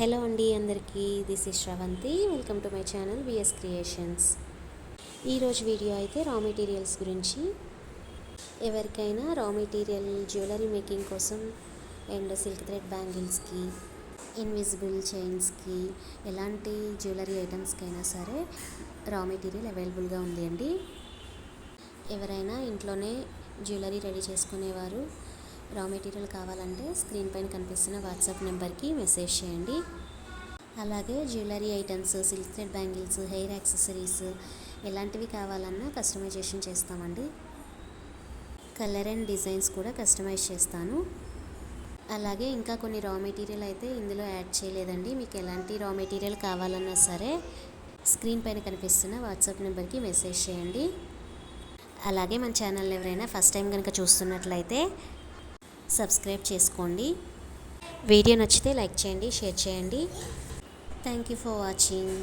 Hello అండి అందరికీ, this is Sravanthi. Welcome to my channel VS creations. ఈరోజు వీడియో అయితే రా మెటీరియల్స్ గురించి. ఎవరికైనా రా మెటీరియల్ జ్యువెలరీ మేకింగ్ కోసం అండ్ సిల్క్ థ్రెడ్ బ్యాంగిల్స్కి, ఇన్విజిబుల్ చైన్స్కి, ఎలాంటి జ్యువెలరీ ఐటమ్స్కైనా సరే రా మెటీరియల్ అవైలబుల్గా ఉంది అండి. ఎవరైనా ఇంట్లోనే జ్యువెలరీ రెడీ చేసుకునేవారు రా మెటీరియల్ కావాలంటే స్క్రీన్ పైన కనిపిస్తున్న వాట్సాప్ నెంబర్కి మెసేజ్ చేయండి. అలాగే jewellery items, silk thread bangles, hair accessories ఎలాంటివి కావాలన్నా కస్టమైజేషన్ చేస్తామండి. కలర్ అండ్ డిజైన్స్ కూడా కస్టమైజ్ చేస్తాను. అలాగే ఇంకా కొన్ని రా మెటీరియల్ అయితే ఇందులో యాడ్ చేయలేదండి. మీకు ఎలాంటి రా మెటీరియల్ కావాలన్నా సరే స్క్రీన్ పైన కనిపిస్తున్న వాట్సాప్ నెంబర్కి మెసేజ్ చేయండి. అలాగే మన ఛానల్ ఎవరైనా ఫస్ట్ టైం కనుక చూస్తున్నట్లయితే సబ్స్క్రైబ్ చేసుకోండి. వీడియో నచ్చితే లైక్ చేయండి, షేర్ చేయండి. Thank you for watching.